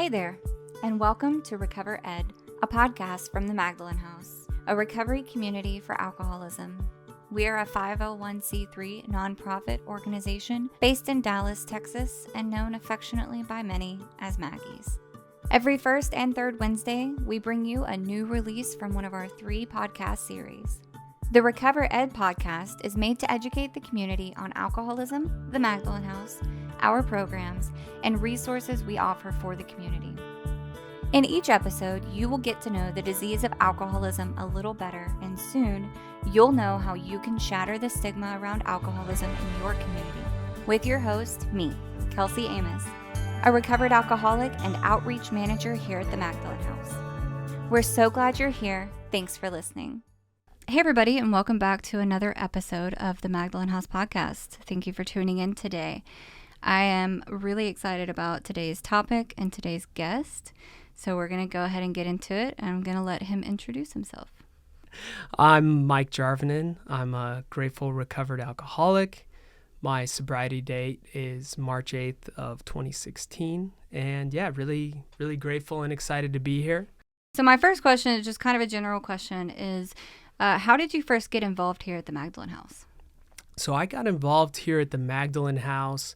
Hey there, and welcome to RecoverED, a podcast from the Magdalen House, a recovery community for alcoholism. We are a 501c3 nonprofit organization based in Dallas, Texas, and known affectionately by many as Maggies. Every first and third Wednesday, we bring you a new release from one of our 3 podcast series. The RecoverED podcast is made to educate the community on alcoholism, the Magdalen House, our programs, and resources we offer for the community. In each episode, you will get to know the disease of alcoholism a little better, and soon, you'll know how you can shatter the stigma around alcoholism in your community. With your host, me, Kelsey Amos, a recovered alcoholic and outreach manager here at the Magdalen House. We're so glad you're here. Thanks for listening. Hey everybody, and welcome back to another episode of the Magdalen House podcast. Thank you for tuning in today. I am really excited about today's topic and today's guest. So we're going to go ahead and get into it, and I'm going to let him introduce himself. I'm Mike Jarvinen. I'm a grateful recovered alcoholic. My sobriety date is March 8th of 2016. And yeah, really, really grateful and excited to be here. So my first question is just kind of a general question is, how did you first get involved here at the Magdalen House? So I got involved here at the Magdalen House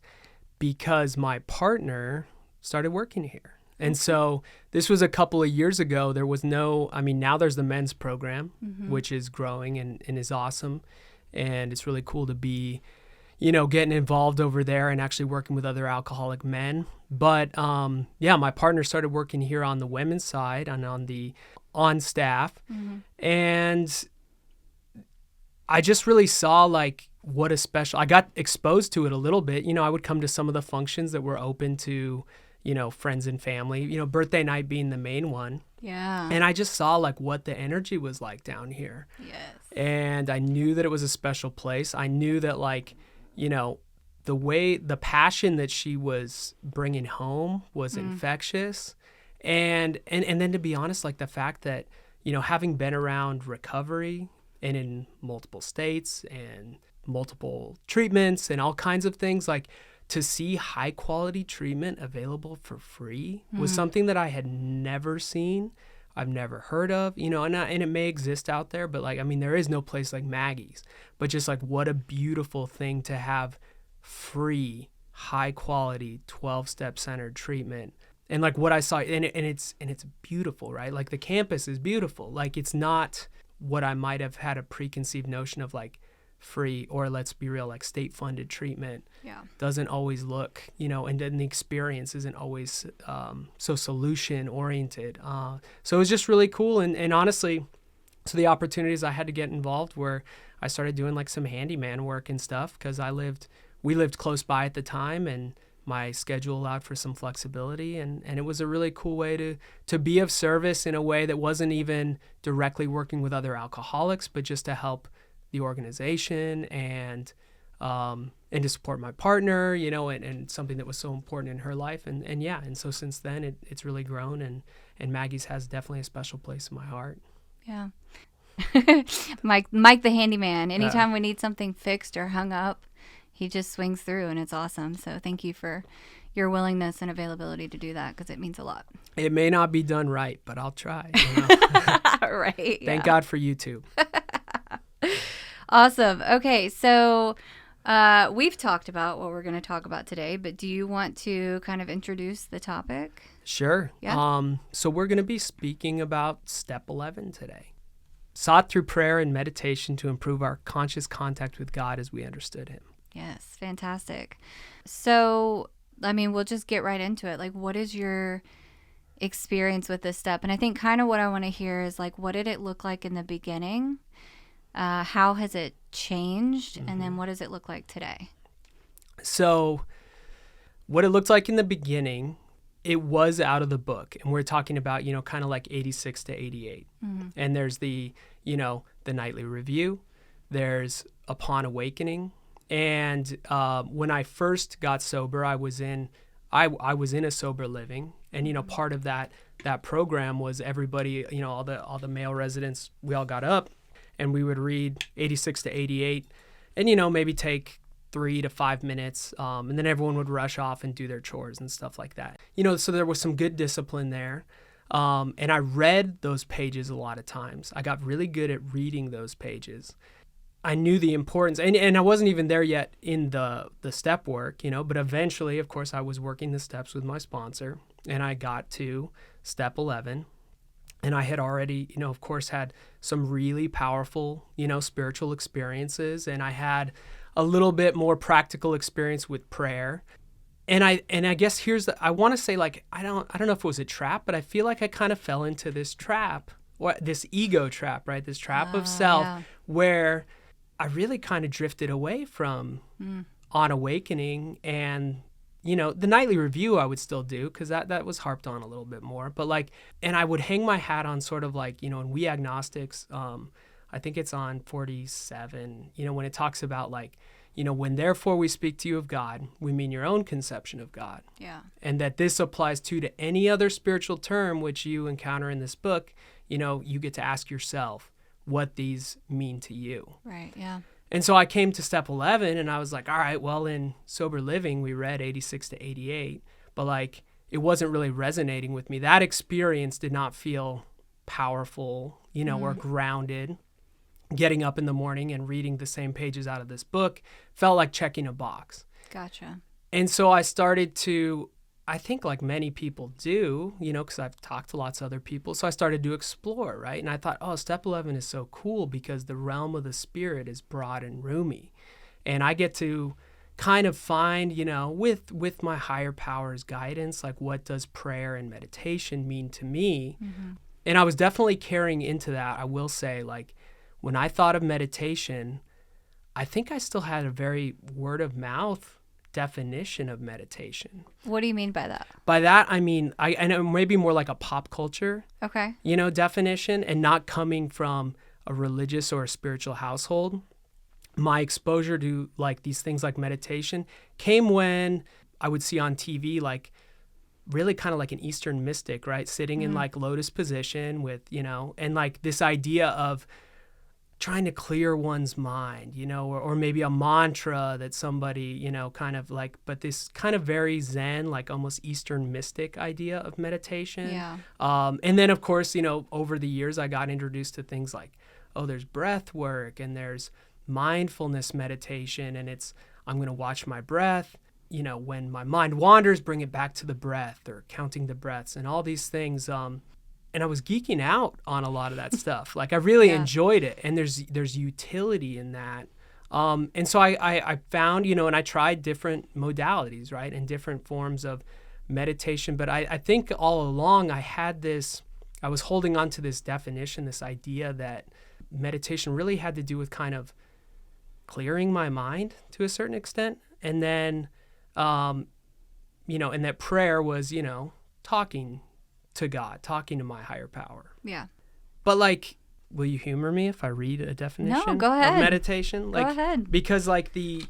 because my partner started working here. And so this was a couple of years ago. There was now there's the men's program, which is growing and is awesome. And it's really cool to be, getting involved over there and actually working with other alcoholic men. But my partner started working here on the women's side and on staff. And I just really saw I got exposed to it a little bit. I would come to some of the functions that were open to, friends and family, birthday night being the main one. Yeah. And I just saw what the energy was like down here. Yes. And I knew that it was a special place. I knew that the passion that she was bringing home was infectious. And then to be honest, the fact that, having been around recovery and in multiple states and multiple treatments and all kinds of things, to see high quality treatment available for free was something that I had never seen. I've never heard of, and it may exist out there, but there is no place like Maggie's, but just what a beautiful thing to have free, high quality, 12-step centered treatment. And what I saw, and it's beautiful, right? The campus is beautiful. It's not what I might have had a preconceived notion of free, or let's be real, state funded treatment. Yeah. Doesn't always look, and then the experience isn't always so solution oriented. So it was just really cool. And honestly, so the opportunities I had to get involved were I started doing some handyman work and stuff because we lived close by at the time, and my schedule allowed for some flexibility, and it was a really cool way to be of service in a way that wasn't even directly working with other alcoholics, but just to help the organization and to support my partner, and something that was so important in her life. And so since then it's really grown, and Maggie's has definitely a special place in my heart. Yeah. Mike the handyman, anytime we need something fixed or hung up, he just swings through, and it's awesome. So thank you for your willingness and availability to do that, because it means a lot. It may not be done right, but I'll try. Right. Thank God for YouTube. Awesome. Okay, so we've talked about what we're going to talk about today, but do you want to kind of introduce the topic? Sure. Yeah. So we're going to be speaking about step 11 today. Sought through prayer and meditation to improve our conscious contact with God as we understood Him. Yes, fantastic. So, we'll just get right into it. What is your experience with this step? And I think kind of what I want to hear is what did it look like in the beginning? How has it changed? And then what does it look like today? So what it looked like in the beginning, it was out of the book. And we're talking about, kind of 86 to 88. And there's the nightly review. There's Upon Awakening. And when I first got sober, I was in a sober living. And, part of that program was everybody, all the male residents, we all got up and we would read 86 to 88 and, maybe take 3 to 5 minutes, and then everyone would rush off and do their chores and stuff like that. So there was some good discipline there. And I read those pages a lot of times. I got really good at reading those pages. I knew the importance, and I wasn't even there yet in the step work, but eventually, of course, I was working the steps with my sponsor, and I got to step 11. And I had already, of course, had some really powerful, spiritual experiences. And I had a little bit more practical experience with prayer. And I guess I want to say, like, I don't know if it was a trap, but I feel like I kind of fell into this trap, or this ego trap, right? This trap of self, where I really kind of drifted away from On Awakening. And the nightly review I would still do, because that was harped on a little bit more. But and I would hang my hat on sort of like, in We Agnostics, I think it's on 47, when it talks about like, when therefore we speak to you of God, we mean your own conception of God. Yeah. And that this applies to any other spiritual term which you encounter in this book, you get to ask yourself what these mean to you. Right, yeah. And so I came to step 11 and I was like, all right, well, in Sober Living, we read 86 to 88, but it wasn't really resonating with me. That experience did not feel powerful, or grounded. Getting up in the morning and reading the same pages out of this book felt like checking a box. Gotcha. And so I started to, I think like many people do, because I've talked to lots of other people. So I started to explore, right? And I thought, step 11 is so cool because the realm of the spirit is broad and roomy. And I get to kind of find, with my higher power's guidance, like what does prayer and meditation mean to me? Mm-hmm. And I was definitely carrying into that. I will say, when I thought of meditation, I think I still had a very word of mouth definition of meditation. What do you mean by that? By that, I mean, I know maybe more like a pop culture, definition, and not coming from a religious or a spiritual household. My exposure to these things like meditation came when I would see on TV, really kind of like an Eastern mystic, right? Sitting in lotus position with, and this idea of trying to clear one's mind, or maybe a mantra that somebody, kind of but this kind of very Zen, almost Eastern mystic idea of meditation. Yeah. And then, of course, over the years, I got introduced to things like, there's breath work and there's mindfulness meditation. And I'm going to watch my breath. When my mind wanders, bring it back to the breath, or counting the breaths and all these things. And I was geeking out on a lot of that stuff. I really enjoyed it. And there's utility in that. And so I found, and I tried different modalities, right? And different forms of meditation. But I think all along I was holding on to this definition, this idea that meditation really had to do with kind of clearing my mind to a certain extent. And then, and that prayer was, talking to God, talking to my higher power. Yeah. But will you humor me if I read a definition No, go ahead. of meditation? Go ahead. Because the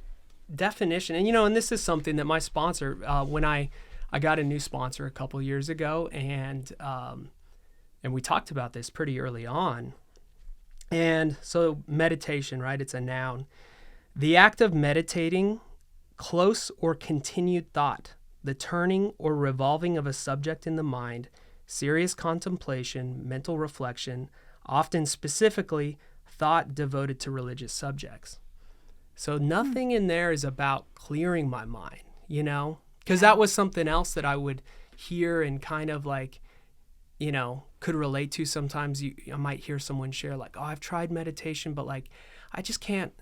definition, and this is something that my sponsor, when I got a new sponsor a couple years ago, and we talked about this pretty early on. And so meditation, right? It's a noun. The act of meditating, close or continued thought, the turning or revolving of a subject in the mind, serious contemplation, mental reflection, often specifically thought devoted to religious subjects. So nothing in there is about clearing my mind, because that was something else that I would hear and kind of could relate to. Sometimes I might hear someone share I've tried meditation, but I just can't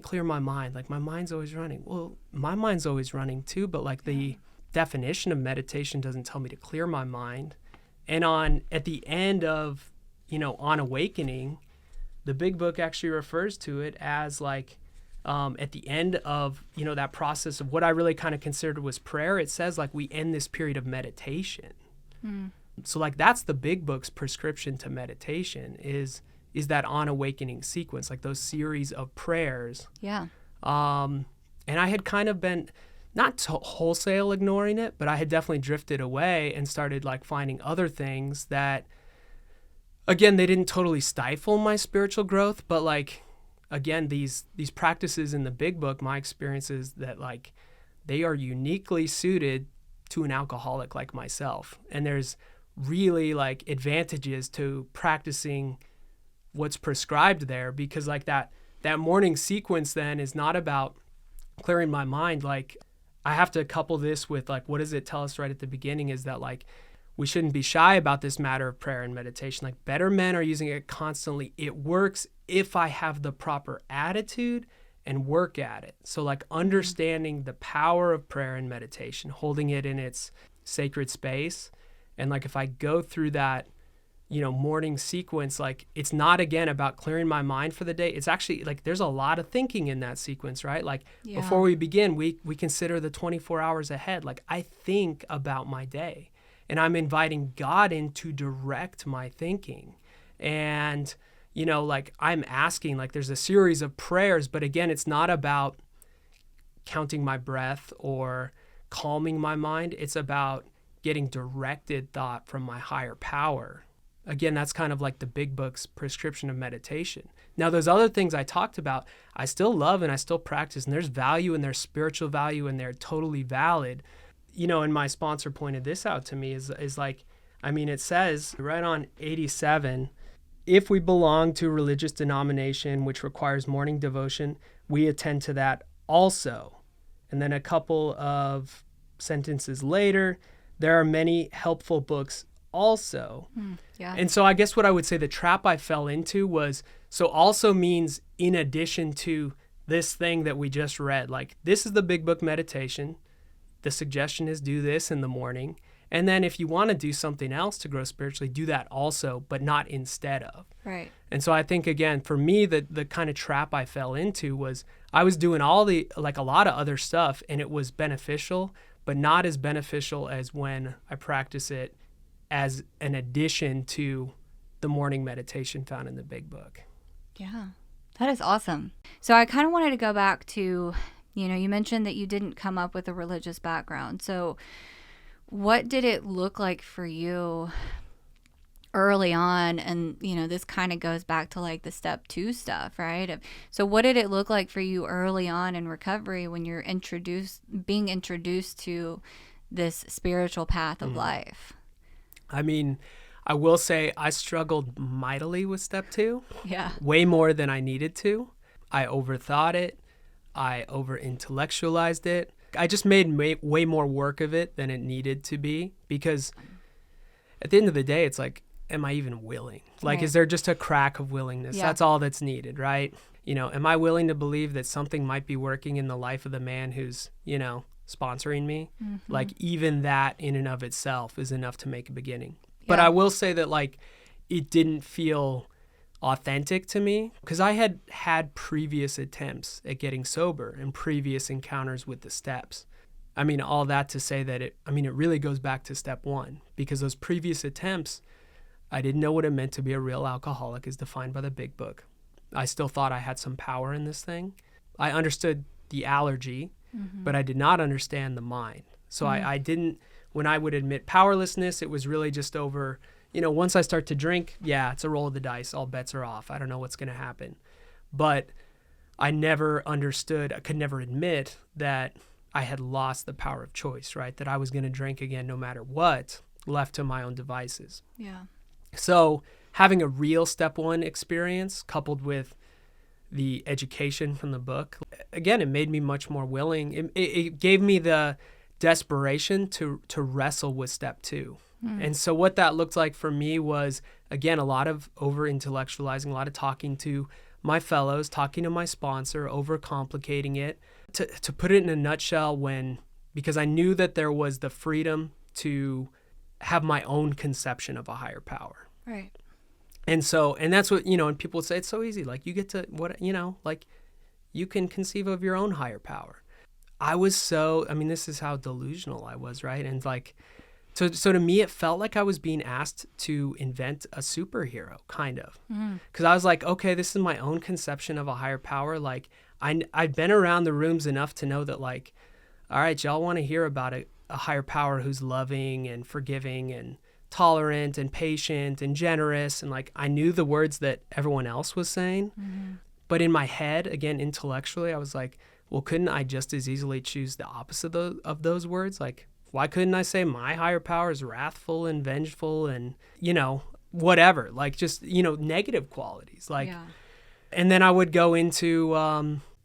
clear my mind. My mind's always running. Well, my mind's always running too, but the definition of meditation doesn't tell me to clear my mind. And at the end of, On Awakening, the big book actually refers to it as at the end of, that process of what I really kind of considered was prayer, it says we end this period of meditation. Mm. So that's the big book's prescription to meditation is that On Awakening sequence, those series of prayers. Yeah. And I had kind of been not wholesale ignoring it, but I had definitely drifted away and started finding other things that, again, they didn't totally stifle my spiritual growth, but again, these practices in the big book, my experience is that like they are uniquely suited to an alcoholic like myself. And there's really like advantages to practicing what's prescribed there, because like that morning sequence then is not about clearing my mind. Like I have to couple this with like, what does it tell us right at the beginning is that like we shouldn't be shy about this matter of prayer and meditation. Like better men are using it constantly. It works if I have the proper attitude and work at it. So like understanding the power of prayer and meditation, holding it in its sacred space. And like if I go through that, morning sequence, like it's not again about clearing my mind for the day. It's actually like there's a lot of thinking in that sequence, right? Like before we begin, we consider the 24 hours ahead. Like I think about my day and I'm inviting God in to direct my thinking. And like I'm asking, like there's a series of prayers, but again, it's not about counting my breath or calming my mind. It's about getting directed thought from my higher power. Again, that's kind of like the big book's prescription of meditation. Now, those other things I talked about, I still love and I still practice, and there's value and there's spiritual value and they're totally valid. And my sponsor pointed this out to me is like, it says right on 87, if we belong to a religious denomination which requires morning devotion, we attend to that also. And then a couple of sentences later, there are many helpful books also. And so I guess what I would say the trap I fell into was, so also means in addition to this thing that we just read, like this is the big book meditation. The suggestion is do this in the morning. And then if you want to do something else to grow spiritually, do that also, but not instead of. Right. And so I think, again, for me, the kind of trap I fell into was I was doing a lot of other stuff and it was beneficial, but not as beneficial as when I practice it as an addition to the morning meditation found in the big book. Yeah, that is awesome. So I kind of wanted to go back to, you mentioned that you didn't come up with a religious background. So what did it look like for you early on? And, this kind of goes back to like the step 2 stuff, right? So what did it look like for you early on in recovery when you're being introduced to this spiritual path of life? I will say I struggled mightily with step 2. Yeah. Way more than I needed to. I overthought it. I over-intellectualized it. I just made way more work of it than it needed to be, because at the end of the day, it's like, am I even willing? Like, Is there just a crack of willingness? Yeah. That's all that's needed, right? Am I willing to believe that something might be working in the life of the man who's, sponsoring me? Mm-hmm. Like, even that in and of itself is enough to make a beginning. Yeah. But I will say that, like, it didn't feel authentic to me, because I had previous attempts at getting sober and previous encounters with the steps. All that to say that it really goes back to step 1, because those previous attempts, I didn't know what it meant to be a real alcoholic as defined by the big book. I still thought I had some power in this thing. I understood the allergy, but I did not understand the mind. So I didn't, when I would admit powerlessness, it was really just over, once I start to drink, it's a roll of the dice. All bets are off. I don't know what's going to happen. But I never understood, I could never admit that I had lost the power of choice, right? That I was going to drink again no matter what, left to my own devices. Yeah. So having a real step 1 experience coupled with the education from the book, again, it made me much more willing. It gave me the desperation to wrestle with step 2. And so what that looked like for me was, again, a lot of over-intellectualizing, a lot of talking to my fellows, talking to my sponsor, over-complicating it. To put it in a nutshell, because I knew that there was the freedom to have my own conception of a higher power. Right. And that's what, and people would say, it's so easy. Like, you get to, like, you can conceive of your own higher power. I was this is how delusional I was, right? And like, so to me, it felt like I was being asked to invent a superhero, kind of. Because I was like, okay, this is my own conception of a higher power. Like, I've been around the rooms enough to know that, like, all right, y'all want to hear about a higher power who's loving and forgiving and tolerant and patient and generous. And like, I knew the words that everyone else was saying, But in my head, again, intellectually, I was like, well, couldn't I just as easily choose the opposite of those words? Like, why couldn't I say my higher power is wrathful and vengeful and, whatever, like just, negative qualities. Like, and then I would go into,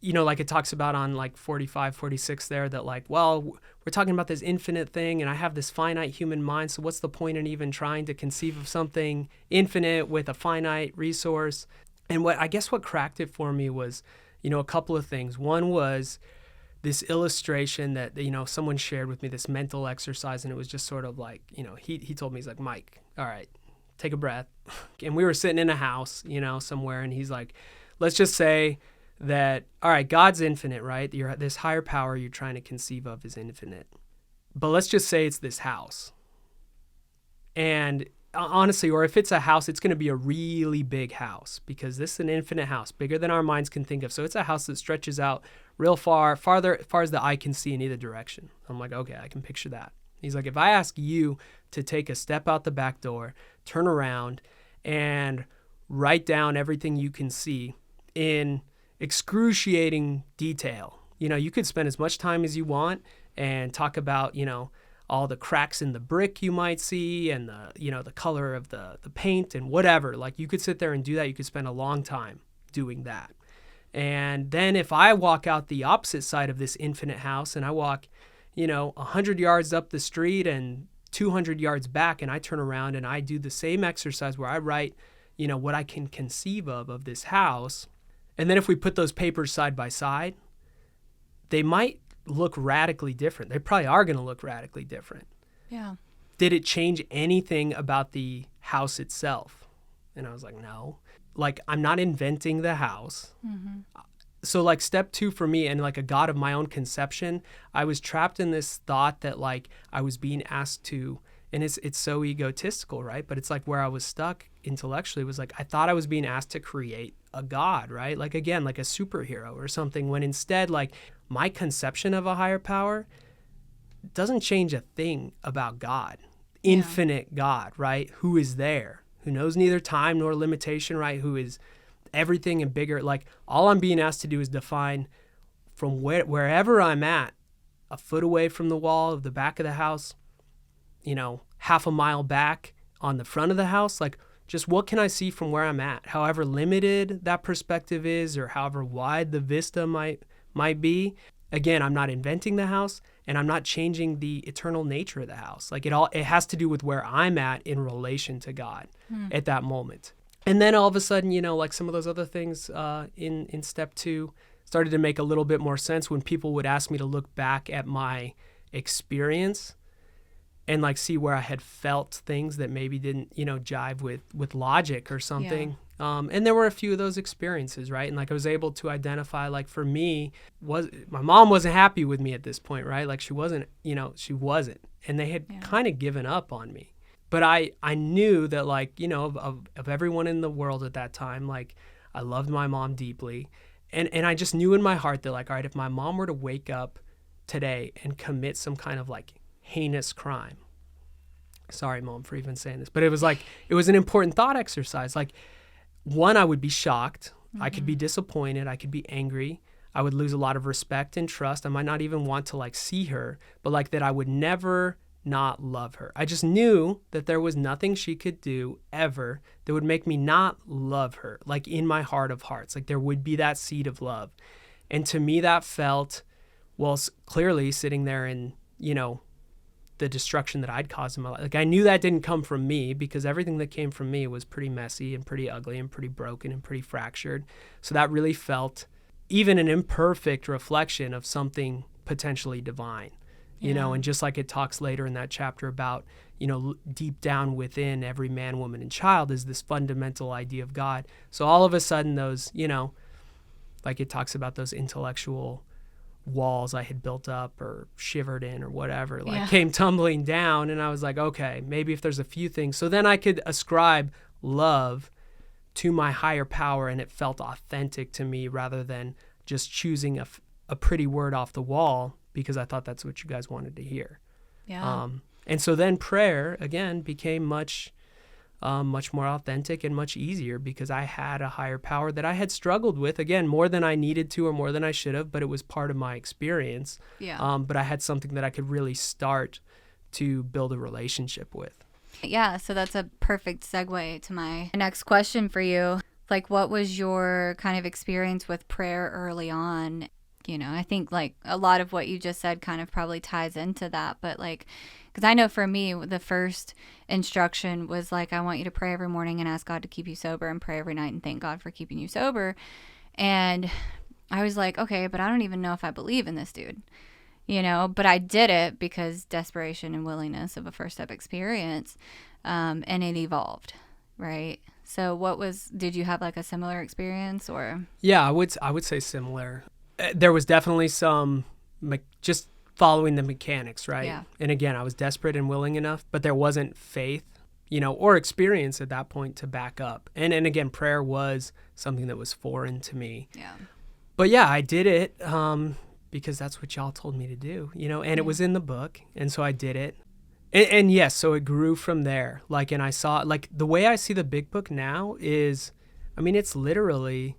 like it talks about on like 45, 46 there that like, well, we're talking about this infinite thing and I have this finite human mind. So what's the point in even trying to conceive of something infinite with a finite resource? And what cracked it for me was, a couple of things. One was this illustration that, someone shared with me, this mental exercise. And it was just sort of like, he told me, he's like, Mike, all right, take a breath. And we were sitting in a house, somewhere. And he's like, let's just say that, all right, God's infinite, right? This higher power you're trying to conceive of is infinite. But let's just say it's this house. And honestly, or if it's a house, it's going to be a really big house because this is an infinite house, bigger than our minds can think of. So it's a house that stretches out real far as the eye can see in either direction. I'm like, okay, I can picture that. He's like, if I ask you to take a step out the back door, turn around, and write down everything you can see in excruciating detail, you could spend as much time as you want and talk about, all the cracks in the brick you might see and the color of the paint and whatever. Like you could sit there and do that. You could spend a long time doing that. And then if I walk out the opposite side of this infinite house and I walk, 100 yards up the street and 200 yards back, and I turn around and I do the same exercise where I write, what I can conceive of this house. And then if we put those papers side by side, they might look radically different. They probably are going to look radically different. Yeah. Did it change anything about the house itself? And I was like, no. Like, I'm not inventing the house. Mm-hmm. So like step 2 for me, and like a God of my own conception, I was trapped in this thought that like I was being asked to, and it's so egotistical, right? But it's like where I was stuck intellectually was like, I thought I was being asked to create a God, right? Like again, like a superhero or something, when instead like my conception of a higher power doesn't change a thing about God, infinite God, right? Who is there, who knows neither time nor limitation, right? Who is everything and bigger. Like all I'm being asked to do is define from wherever I'm at, a foot away from the wall of the back of the house, half a mile back on the front of the house, like just what can I see from where I'm at, however limited that perspective is or however wide the vista might be. Again, I'm not inventing the house and I'm not changing the eternal nature of the house. Like it has to do with where I'm at in relation to God at that moment. And then all of a sudden, like some of those other things in step 2 started to make a little bit more sense when people would ask me to look back at my experience and like see where I had felt things that maybe didn't, jive with logic or something. Yeah. And there were a few of those experiences, right? And like I was able to identify, like for me, my mom wasn't happy with me at this point, right? Like she wasn't. And they had kind of given up on me. But I knew that like, of everyone in the world at that time, like I loved my mom deeply. And I just knew in my heart that like, all right, if my mom were to wake up today and commit some kind of like heinous crime. Sorry, Mom, for even saying this. But it was an important thought exercise. Like, one, I would be shocked. Mm-hmm. I could be disappointed. I could be angry. I would lose a lot of respect and trust. I might not even want to like see her, but like that I would never not love her. I just knew that there was nothing she could do ever that would make me not love her, like in my heart of hearts. Like there would be that seed of love. And to me that felt, well, clearly sitting there in, the destruction that I'd caused in my life. Like I knew that didn't come from me because everything that came from me was pretty messy and pretty ugly and pretty broken and pretty fractured. So that really felt even an imperfect reflection of something potentially divine, and just like it talks later in that chapter about, deep down within every man, woman, and child is this fundamental idea of God. So all of a sudden those, like it talks about those intellectual walls I had built up or shivered in or whatever, came tumbling down. And I was like, okay, maybe if there's a few things. So then I could ascribe love to my higher power and it felt authentic to me rather than just choosing a pretty word off the wall because I thought that's what you guys wanted to hear. Yeah. And so then prayer, again, became much much more authentic and much easier because I had a higher power that I had struggled with, again, more than I needed to or more than I should have, but it was part of my experience. Yeah. But I had something that I could really start to build a relationship with. Yeah, so that's a perfect segue to my next question for you. Like, what was your kind of experience with prayer early on? You know, I think like a lot of what you just said kind of probably ties into that, but like, because I know for me, the first instruction was like, I want you to pray every morning and ask God to keep you sober, and pray every night and thank God for keeping you sober. And I was like, okay, but I don't even know if I believe in this dude, you know, but I did it because desperation and willingness of a first step experience, and it evolved, right? So did you have like a similar experience or? Yeah, I would say similar. There was definitely some just following the mechanics, right? Yeah. And again, I was desperate and willing enough, but there wasn't faith, or experience at that point to back up. And again, prayer was something that was foreign to me. Yeah. But yeah, I did it because that's what y'all told me to do, and it was in the book. And so I did it. And yes, so it grew from there. And I saw, the way I see the big book now is, it's literally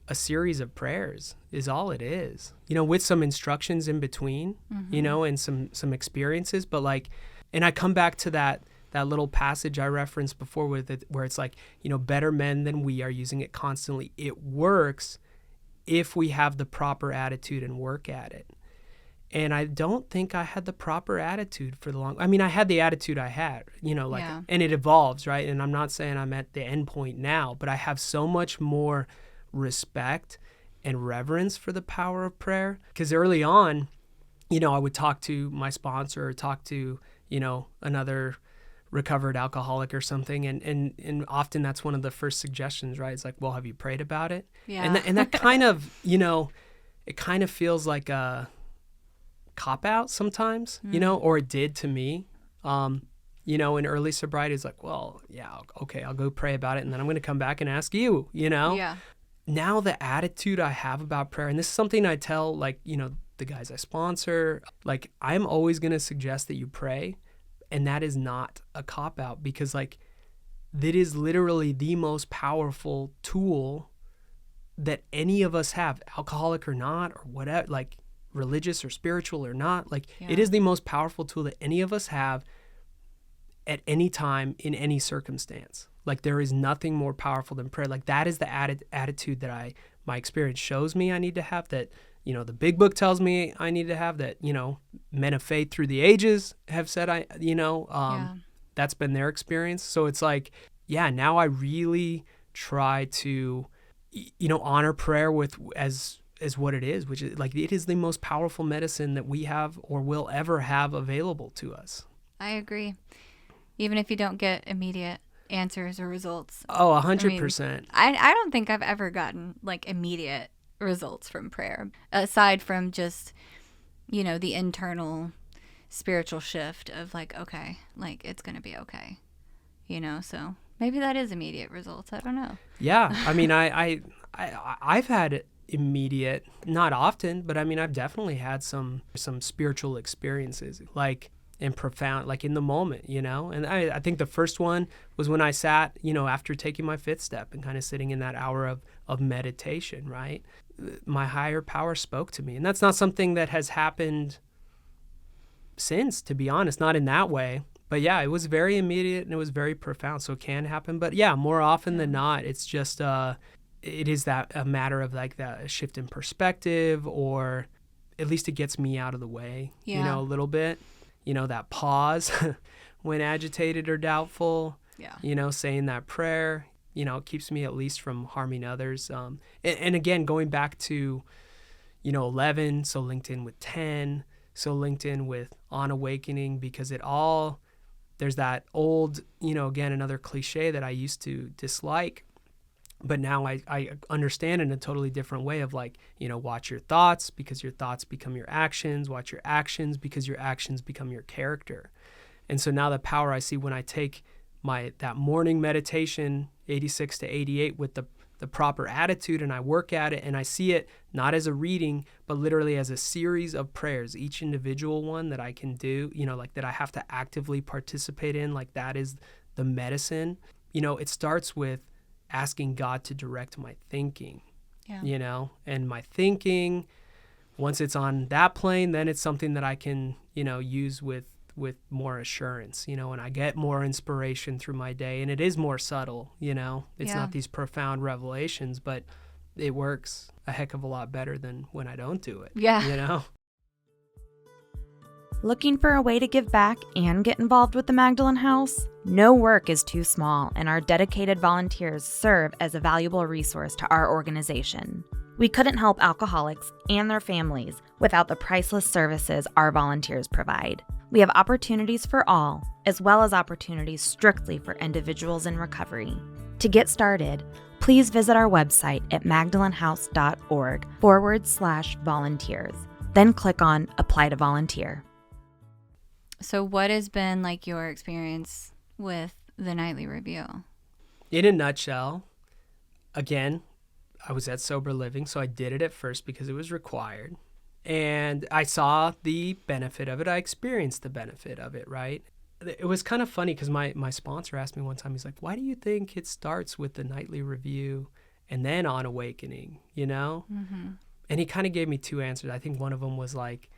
a series of prayers is all it is, with some instructions in between, and some experiences. But and I come back to that little passage I referenced before with it, where it's better men than we are using it constantly. It works if we have the proper attitude and work at it. And I don't think I had the proper attitude for the long. I had the attitude I had, Yeah. And it evolves, right? And I'm not saying I'm at the end point now, but I have so much more respect and reverence for the power of prayer. Because early on, I would talk to my sponsor or talk to, another recovered alcoholic or something. And often that's one of the first suggestions, right? It's like, well, have you prayed about it? Yeah. And that kind of, it kind of feels like a cop-out sometimes, or it did to me. In early sobriety, it's like, well, yeah, okay, I'll go pray about it, and then I'm going to come back and ask you, Yeah. Now the attitude I have about prayer, and this is something I tell, the guys I sponsor, I'm always going to suggest that you pray, and that is not a cop-out, because, that is literally the most powerful tool that any of us have, alcoholic or not, or whatever, religious or spiritual or not. It is the most powerful tool that any of us have at any time in any circumstance. There is nothing more powerful than prayer. That is the attitude that my experience shows me I need to have, that, the big book tells me I need to have, that, men of faith through the ages have said that's been their experience. So it's now I really try to, honor prayer as what it is, which is it is the most powerful medicine that we have or will ever have available to us. I agree. Even if you don't get immediate answers or results. Oh, 100%. I don't think I've ever gotten immediate results from prayer, aside from just, the internal spiritual shift of okay, it's going to be okay, so maybe that is immediate results. I don't know. Yeah. I've had immediate, not often, but I've definitely had some spiritual experiences, and profound, in the moment, and I think the first one was when I sat, after taking my fifth step and kind of sitting in that hour of meditation, right? My higher power spoke to me, and that's not something that has happened since, to be honest, not in that way. But yeah, it was very immediate and it was very profound, so it can happen. But yeah, more often than not, it's just it is that a matter of that shift in perspective, or at least it gets me out of the way, a little bit. That pause when agitated or doubtful, saying that prayer, it keeps me at least from harming others. And again, going back to, 11, so linked in with 10, so linked in with On Awakening, because there's that old, again, another cliche that I used to dislike, but now I understand in a totally different way of watch your thoughts because your thoughts become your actions, watch your actions because your actions become your character. And so now the power I see when I take that morning meditation, 86 to 88, with the proper attitude, and I work at it, and I see it not as a reading, but literally as a series of prayers, each individual one that I can do, that I have to actively participate in, that is the medicine. it starts with asking God to direct my thinking, and my thinking, once it's on that plane, then it's something that I can, use with more assurance, and I get more inspiration through my day, and it is more subtle, it's not these profound revelations, but it works a heck of a lot better than when I don't do it. Yeah. Looking for a way to give back and get involved with the Magdalen House? No work is too small, and our dedicated volunteers serve as a valuable resource to our organization. We couldn't help alcoholics and their families without the priceless services our volunteers provide. We have opportunities for all, as well as opportunities strictly for individuals in recovery. To get started, please visit our website at magdalenhouse.org/volunteers. Then click on Apply to Volunteer. So what has been like your experience with the nightly review? In a nutshell, again, I was at Sober Living, so I did it at first because it was required. And I saw the benefit of it. I experienced the benefit of it, right? It was kind of funny because my sponsor asked me one time, he's like, why do you think it starts with the nightly review and then on awakening, Mm-hmm. And he kind of gave me two answers. I think one of them was like,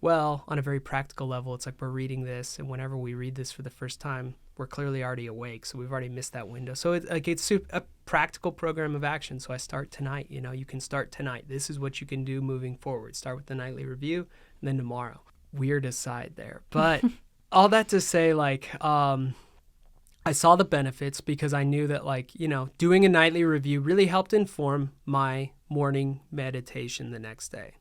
well, on a very practical level, it's like we're reading this, and whenever we read this for the first time, we're clearly already awake, so we've already missed that window. So it's a practical program of action. So I start tonight. You can start tonight. This is what you can do moving forward. Start with the nightly review, and then tomorrow. Weird aside there, but all that to say, I saw the benefits because I knew that, doing a nightly review really helped inform my morning meditation the next day.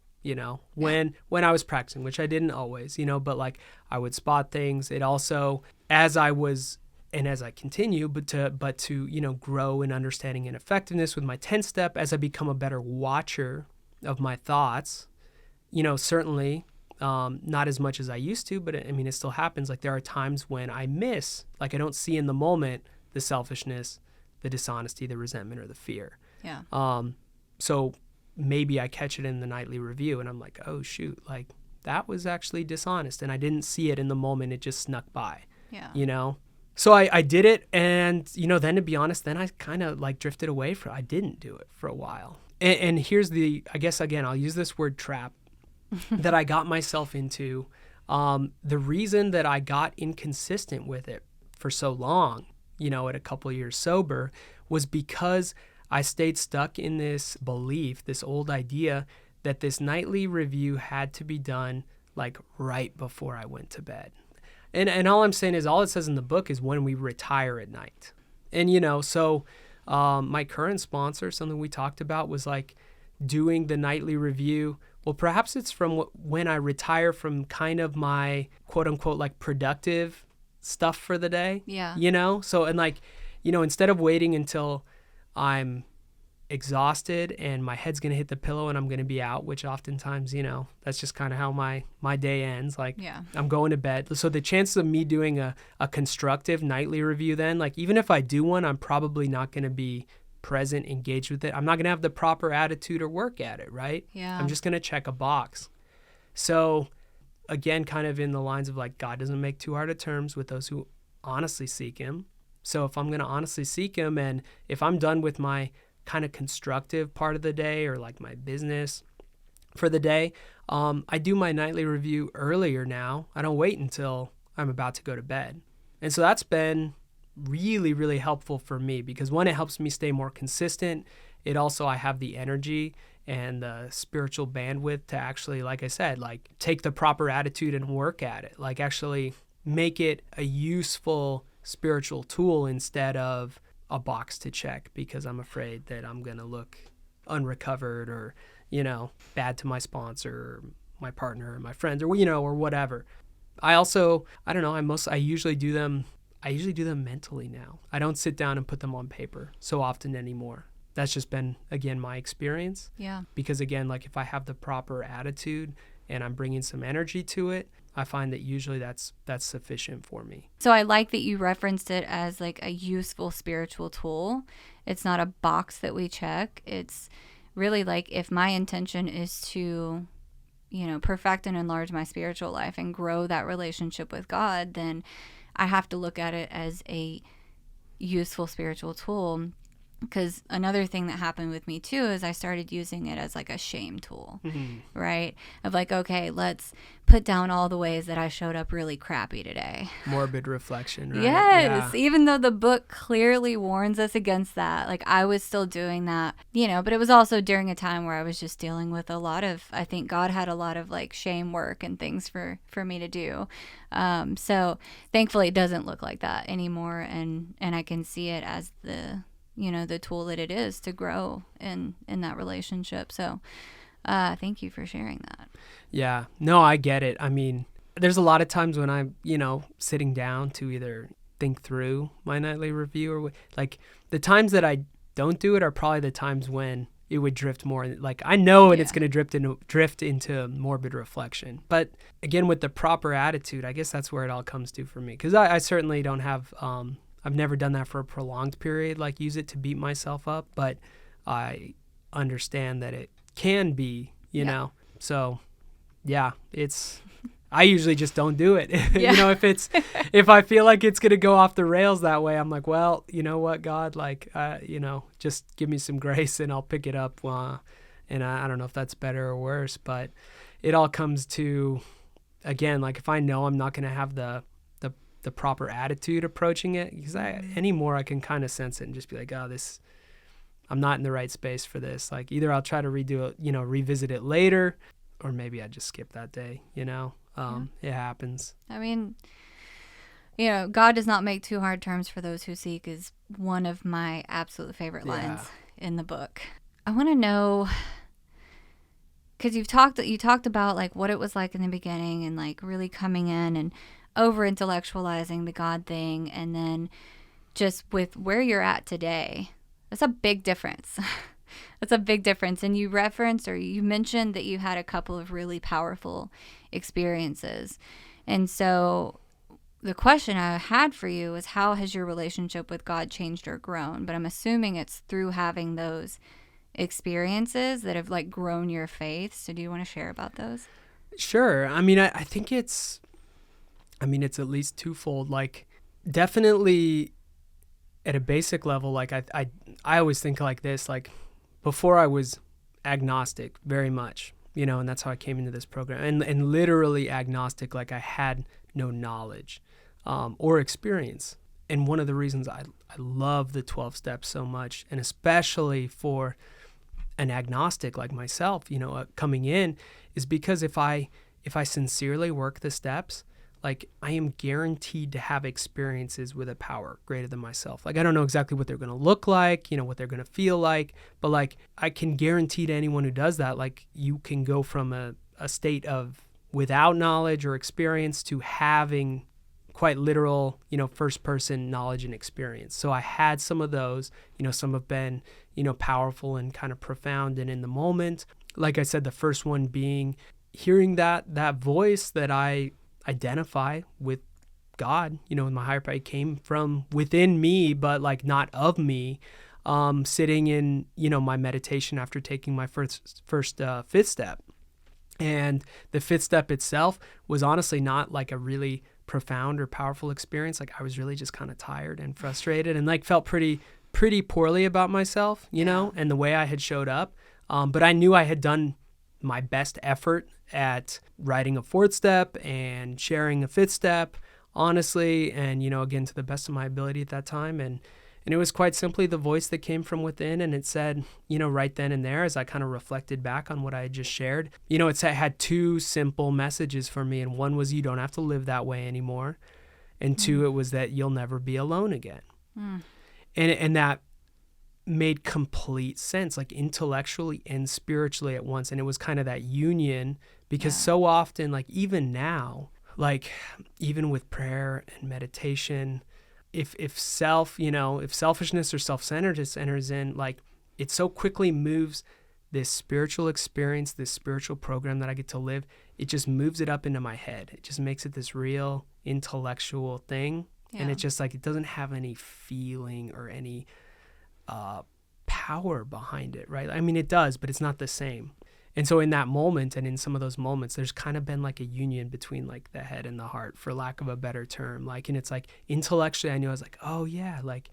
When I was practicing, which I didn't always, but I would spot things. It also, as I was, and as I continue, but to grow in understanding and effectiveness with my 10-step, as I become a better watcher of my thoughts, certainly not as much as I used to, but it still happens. There are times when I miss, I don't see in the moment the selfishness, the dishonesty, the resentment, or the fear. Yeah. So maybe I catch it in the nightly review and I'm like, oh shoot, that was actually dishonest, and I didn't see it in the moment. It just snuck by. Yeah. So I did it, and then, to be honest, then I kind of drifted away from, I didn't do it for a while. And here's I guess again, I'll use this word trap that I got myself into. The reason that I got inconsistent with it for so long, at a couple of years sober, was because I stayed stuck in this belief, this old idea that this nightly review had to be done right before I went to bed. And all I'm saying is, all it says in the book is when we retire at night. And, so my current sponsor, something we talked about was doing the nightly review. Well, perhaps it's from when I retire from kind of my quote unquote productive stuff for the day. Yeah. So, and instead of waiting until I'm exhausted and my head's going to hit the pillow and I'm going to be out, which oftentimes, that's just kind of how my day ends. I'm going to bed. So the chances of me doing a constructive nightly review then, even if I do one, I'm probably not going to be present, engaged with it. I'm not going to have the proper attitude or work at it, right? Yeah. I'm just going to check a box. So again, kind of in the lines of God doesn't make too hard of terms with those who honestly seek him. So if I'm going to honestly seek him, and if I'm done with my kind of constructive part of the day, or my business for the day, I do my nightly review earlier now. I don't wait until I'm about to go to bed. And so that's been really, really helpful for me, because one, it helps me stay more consistent. It also, I have the energy and the spiritual bandwidth to actually, like I said, take the proper attitude and work at it, actually make it a useful spiritual tool instead of a box to check, because I'm afraid that I'm going to look unrecovered or, bad to my sponsor or my partner or my friends, or, or whatever. I also, I don't know, I usually do them mentally now. I don't sit down and put them on paper so often anymore. That's just been, again, my experience. Yeah. Because again, if I have the proper attitude and I'm bringing some energy to it, I find that usually that's sufficient for me. So I like that you referenced it as a useful spiritual tool. It's not a box that we check. It's really if my intention is to, perfect and enlarge my spiritual life and grow that relationship with God, then I have to look at it as a useful spiritual tool. Because another thing that happened with me too is I started using it as like a shame tool, right? Of like, okay, let's put down all the ways that I showed up really crappy today. Morbid reflection, right? Yes, even though the book clearly warns us against that. Like I was still doing that, but it was also during a time where I was just dealing with a lot of, I think God had a lot of like shame work and things for me to do. So thankfully it doesn't look like that anymore. And I can see it as the tool that it is to grow in that relationship. So thank you for sharing that. Yeah, no, I get it. I mean, there's a lot of times when I'm, sitting down to either think through my nightly review or like the times that I don't do it are probably the times when it would drift more. Like I know it's going to drift into morbid reflection. But again, with the proper attitude, I guess that's where it all comes to for me. Because I certainly don't have, I've never done that for a prolonged period, like use it to beat myself up. But I understand that it can be, you know. So, yeah, I usually just don't do it. If I feel like it's going to go off the rails that way, I'm like, well, you know what, God, like, just give me some grace and I'll pick it up. And I don't know if that's better or worse, but it all comes to, again, like if I know I'm not going to have the proper attitude approaching it, because anymore I can kind of sense it and just be like, I'm not in the right space for this. Like either I'll try to redo it, revisit it later, or maybe I just skip that day, It happens. I mean, God does not make too hard terms for those who seek is one of my absolute favorite lines in the book. I want to know, because you talked about like what it was like in the beginning and like really coming in and over intellectualizing the God thing, and then just with where you're at today. That's a big difference. That's a big difference. And you referenced or you mentioned that you had a couple of really powerful experiences. And so the question I had for you is, how has your relationship with God changed or grown? But I'm assuming it's through having those experiences that have like grown your faith. So do you want to share about those? Sure. I mean, I think it's at least twofold. Like definitely at a basic level, like I always think like this, like before I was agnostic very much, and that's how I came into this program, and literally agnostic, like I had no knowledge or experience. And one of the reasons I love the 12 steps so much, and especially for an agnostic like myself, coming in, is because if I sincerely work the steps, like I am guaranteed to have experiences with a power greater than myself. Like I don't know exactly what they're going to look like, what they're going to feel like, but like I can guarantee to anyone who does that, like you can go from a state of without knowledge or experience to having quite literal, first person knowledge and experience. So I had some of those, some have been, powerful and kind of profound and in the moment. Like I said, the first one being hearing that voice that I identify with God, in my higher power, came from within me, but like not of me, sitting in, my meditation after taking my first fifth step. And the fifth step itself was honestly not like a really profound or powerful experience. Like I was really just kind of tired and frustrated and like felt pretty poorly about myself, and the way I had showed up. But I knew I had done my best effort at writing a fourth step and sharing a fifth step, honestly, and, again, to the best of my ability at that time. And it was quite simply the voice that came from within. And it said, right then and there, as I kind of reflected back on what I had just shared, it had two simple messages for me. And one was, you don't have to live that way anymore. And two, it was that you'll never be alone again. And that made complete sense, like intellectually and spiritually at once. And it was kind of that union, because so often, like even now, like even with prayer and meditation, if selfishness or self-centeredness enters in, like it so quickly moves this spiritual experience, this spiritual program that I get to live, it just moves it up into my head. It just makes it this real intellectual thing. And it's just like, it doesn't have any feeling or any power behind it, right? I mean, it does, but it's not the same. And so in that moment and in some of those moments, there's kind of been like a union between like the head and the heart, for lack of a better term. Like, and it's like intellectually, I knew, I was like, oh yeah, like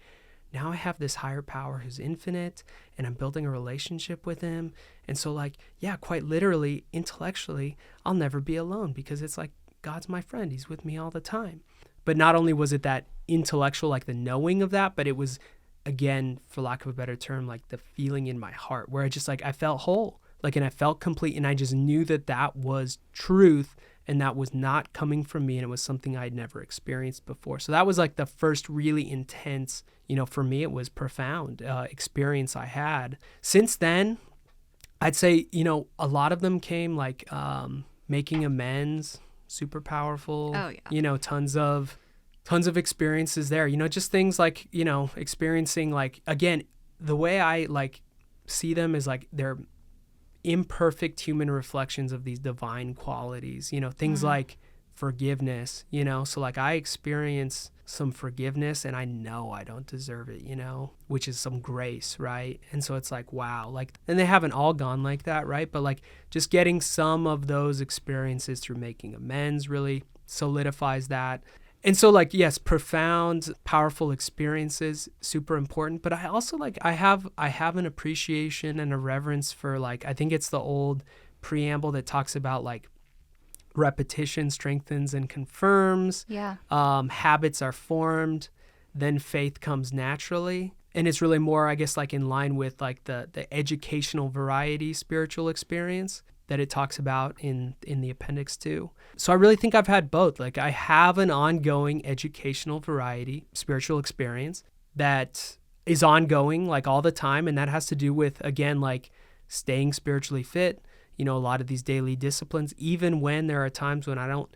now I have this higher power who's infinite, and I'm building a relationship with him. And so like, yeah, quite literally, intellectually, I'll never be alone, because it's like, God's my friend. He's with me all the time. But not only was it that intellectual, like the knowing of that, but it was, again, for lack of a better term, like the feeling in my heart, where I just like, I felt whole, like, and I felt complete, and I just knew that that was truth, and that was not coming from me, and it was something I'd never experienced before. So that was like the first really intense, for me, it was profound experience I had. Since then, I'd say, a lot of them came like making amends, super powerful. Oh, yeah. Tons of experiences there. Just things like, experiencing, like, again, the way I like see them is like they're imperfect human reflections of these divine qualities, things like forgiveness, so like I experience some forgiveness and I know I don't deserve it, which is some grace, right? And so it's like, wow, like, and they haven't all gone like that, right? But like just getting some of those experiences through making amends really solidifies that. And so like, yes, profound, powerful experiences, super important. But I also like, I have an appreciation and a reverence for, like, I think it's the old preamble that talks about like repetition strengthens and confirms. Yeah. Habits are formed, then faith comes naturally. And it's really more, I guess, like in line with like the educational variety spiritual experience that it talks about in the appendix 2. So I really think I've had both. Like I have an ongoing educational variety spiritual experience that is ongoing like all the time. And that has to do with, again, like staying spiritually fit, a lot of these daily disciplines, even when there are times when I don't,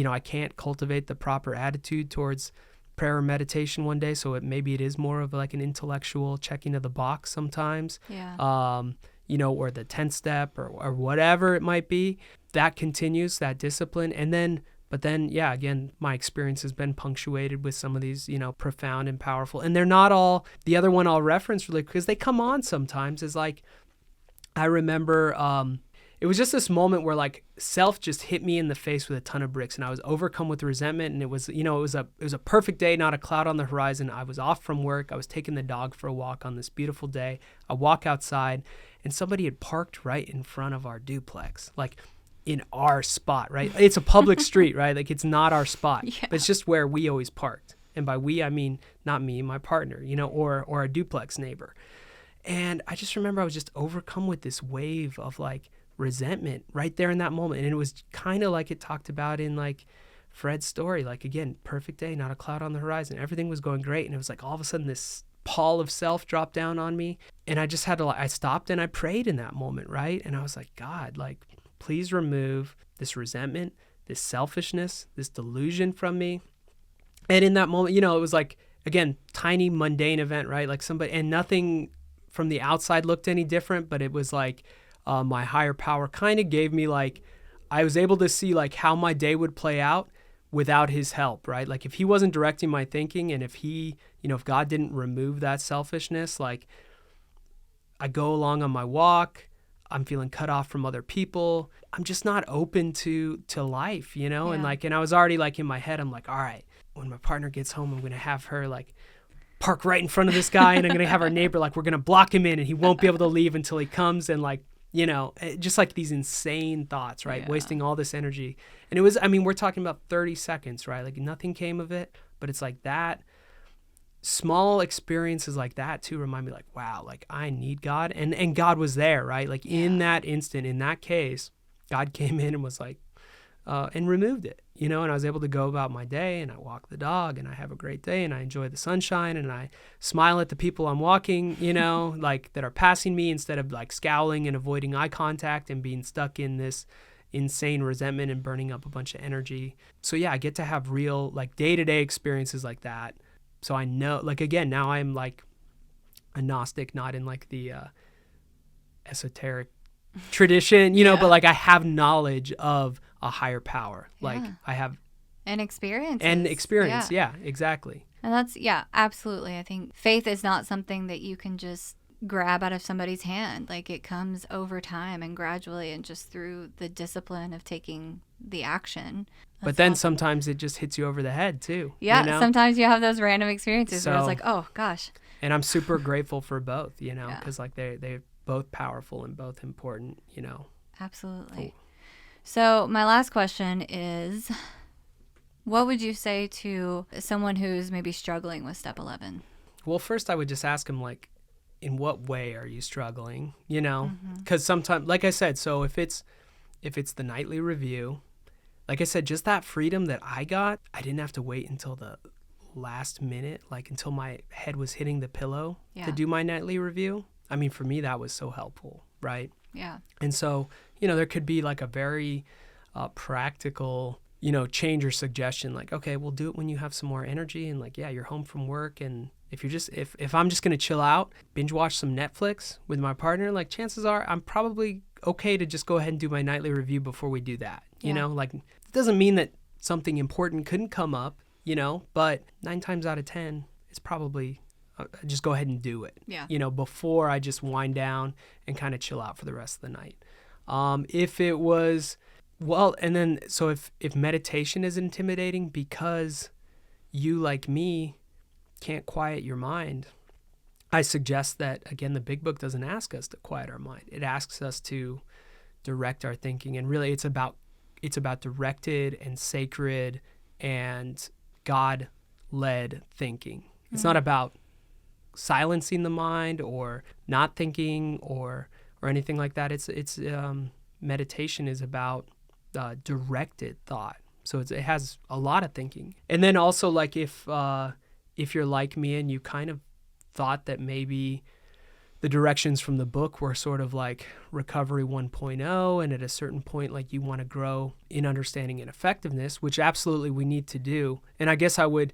I can't cultivate the proper attitude towards prayer or meditation one day. So maybe it is more of like an intellectual checking of the box sometimes. Yeah. Or the 10th step or whatever it might be, that continues, that discipline. But then, yeah, again, my experience has been punctuated with some of these, profound and powerful. And they're not all, the other one I'll reference really, because they come on sometimes, is like, I remember it was just this moment where like self just hit me in the face with a ton of bricks, and I was overcome with resentment. And it was, it was a perfect day, not a cloud on the horizon. I was off from work. I was taking the dog for a walk on this beautiful day. I walk outside, and somebody had parked right in front of our duplex, like in our spot, right? It's a public street, right? Like it's not our spot, yeah. But it's just where we always parked. And by we, I mean not me, my partner, or a duplex neighbor. And I just remember I was just overcome with this wave of like resentment right there in that moment. And it was kind of like it talked about in like Fred's story, like again, perfect day, not a cloud on the horizon. Everything was going great. And it was like all of a sudden this pall of self dropped down on me. And I just had to, I stopped and I prayed in that moment, right? And I was like, God, like, please remove this resentment, this selfishness, this delusion from me. And in that moment, it was like, again, tiny mundane event, right? Like somebody, and nothing from the outside looked any different, but it was like my higher power kind of gave me like, I was able to see like how my day would play out without his help, right? Like if he wasn't directing my thinking, and if he, if God didn't remove that selfishness, like I go along on my walk, I'm feeling cut off from other people. I'm just not open to life, Yeah. And I was already like in my head, I'm like, all right, when my partner gets home, I'm going to have her like park right in front of this guy, and I'm going to have our neighbor, like, we're going to block him in, and he won't be able to leave until he comes. And like, just like these insane thoughts, right? Yeah. Wasting all this energy. And it was, I mean, we're talking about 30 seconds, right? Like nothing came of it, but it's like that. Small experiences like that too remind me like, wow, like I need God, and God was there, right? Like in that instant, in that case, God came in and was like, and removed it, and I was able to go about my day, and I walk the dog, and I have a great day, and I enjoy the sunshine, and I smile at the people I'm walking, like that are passing me, instead of like scowling and avoiding eye contact and being stuck in this insane resentment and burning up a bunch of energy. So yeah, I get to have real like day-to-day experiences like that. So I know, like, again, now I'm like a Gnostic, not in like the esoteric tradition, but like I have knowledge of a higher power. Yeah. Like I have an experience. Yeah, exactly. And that's, absolutely. I think faith is not something that you can just grab out of somebody's hand. Like it comes over time and gradually, and just through the discipline of taking the action. But then sometimes it just hits you over the head too. Yeah, sometimes you have those random experiences where it's like, oh gosh. And I'm super grateful for both, you know, Yeah. because like they're both powerful and both important, you know. Absolutely. So my last question is, what would you say to someone who's maybe struggling with step 11? Well, first I would just ask them, like, in what way are you struggling, you know? Because sometimes, like I said, so if it's the nightly review, like I said, just that freedom that I got, I didn't have to wait until the last minute, like until my head was hitting the pillow to do my nightly review. I mean, for me, that was so helpful, right? Yeah. And so, you know, there could be like a very practical, you know, change or suggestion, like, okay, we'll do it when you have some more energy, and like, yeah, you're home from work, and if you're just, if I'm just going to chill out, binge watch some Netflix with my partner, like chances are I'm probably okay to just go ahead and do my nightly review before we do that. You know, like, it doesn't mean that something important couldn't come up, you know, but 9 times out of 10, it's probably just go ahead and do it, you know, before I just wind down and kind of chill out for the rest of the night. If it was, well, and then, so if meditation is intimidating because you, like me, can't quiet your mind, I suggest that, again, the big book doesn't ask us to quiet our mind. It asks us to direct our thinking. And really it's about directed and sacred and God-led thinking. It's not about silencing the mind or not thinking or anything like that. It's meditation is about directed thought. So it has a lot of thinking. And then also, like, if you're like me and you kind of thought that maybe the directions from the book were sort of like Recovery 1.0, and at a certain point, like, you want to grow in understanding and effectiveness, which absolutely we need to do. And I guess I would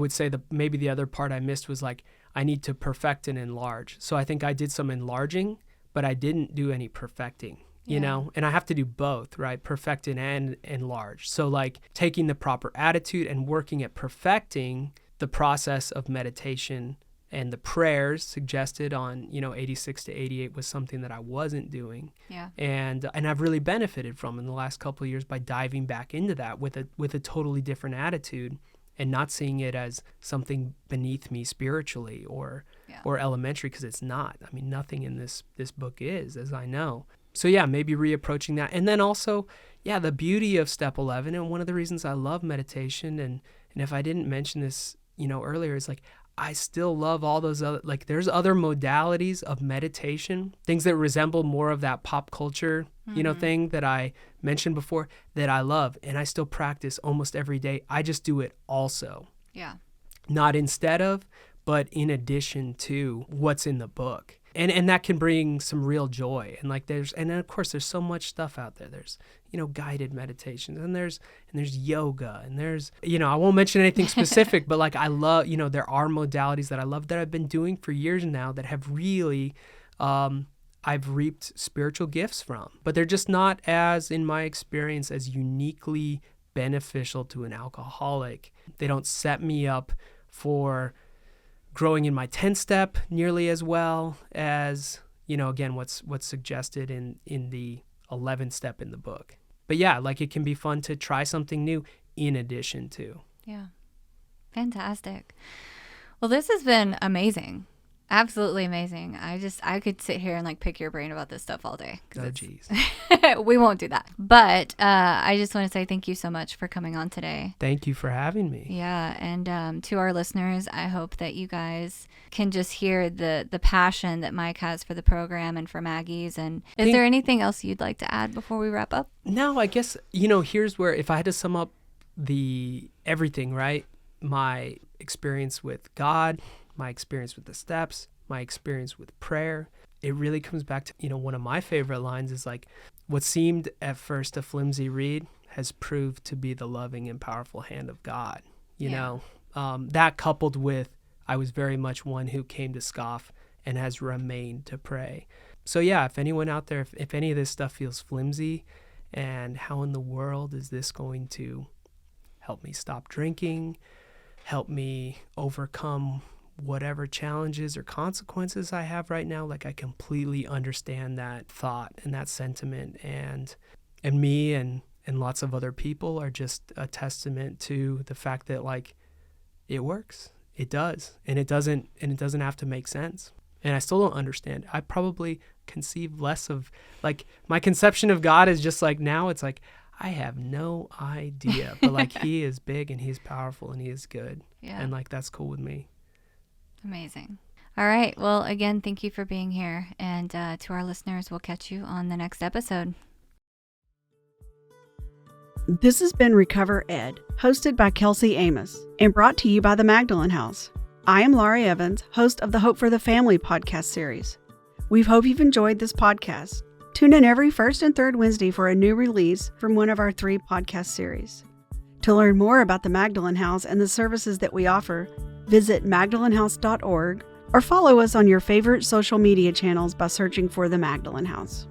say that maybe the other part I missed was, like, I need to perfect and enlarge. So I think I did some enlarging, but I didn't do any perfecting, you know, and I have to do both, right? Perfect and enlarge. So, like, taking the proper attitude and working at perfecting the process of meditation, and the prayers suggested on, you know, 86 to 88 was something that I wasn't doing. Yeah. And I've really benefited from in the last couple of years by diving back into that with a totally different attitude and not seeing it as something beneath me spiritually or elementary, because it's not. I mean, nothing in this book is, as I know. So yeah, maybe reapproaching that. And then also, yeah, the beauty of step 11, and one of the reasons I love meditation, and if I didn't mention this, you know, earlier, is like, I still love all those other, like, there's other modalities of meditation, things that resemble more of that pop culture, you know, thing that I mentioned before, that I love. And I still practice almost every day. I just do it also. Yeah. Not instead of, but in addition to what's in the book. And that can bring some real joy. And like and then of course there's so much stuff out there. There's, you know, guided meditations, and there's yoga, and there's, you know, I won't mention anything specific, but like, I love, you know, there are modalities that I love that I've been doing for years now that have really, I've reaped spiritual gifts from, but they're just not, as in my experience, as uniquely beneficial to an alcoholic. They don't set me up for growing in my 10th step nearly as well as, you know, again, what's suggested in the 11th step in the book. But yeah, like, it can be fun to try something new in addition to. Yeah. Fantastic. Well, this has been amazing. Absolutely amazing. I could sit here and like pick your brain about this stuff all day. Oh, geez. We won't do that. But I just want to say thank you so much for coming on today. Thank you for having me. Yeah. And to our listeners, I hope that you guys can just hear the passion that Mike has for the program and for Maggie's. And is there anything else you'd like to add before we wrap up? No, I guess, you know, here's where, if I had to sum up everything, right? My experience with God, my experience with the steps, my experience with prayer, it really comes back to, you know, one of my favorite lines is like, what seemed at first a flimsy reed has proved to be the loving and powerful hand of God. You know, that coupled with, I was very much one who came to scoff and has remained to pray. So yeah, if anyone out there, if any of this stuff feels flimsy, and how in the world is this going to help me stop drinking, help me overcome whatever challenges or consequences I have right now, like, I completely understand that thought and that sentiment, and me and lots of other people are just a testament to the fact that, like, it works. it does, and it doesn't have to make sense. And I still don't understand. I probably conceive less of, like, my conception of God is just like, now it's like, I have no idea, but like he is big and he's powerful and he is good. Yeah. And like, that's cool with me. Amazing. All right. Well, again, thank you for being here. And to our listeners, we'll catch you on the next episode. This has been RecoverED, hosted by Kelsey Amos and brought to you by the Magdalen House. I am Laurie Evans, host of the Hope for the Family podcast series. We hope you've enjoyed this podcast. Tune in every first and third Wednesday for a new release from one of our 3 podcast series. To learn more about the Magdalen House and the services that we offer, visit magdalenhouse.org or follow us on your favorite social media channels by searching for the Magdalen House.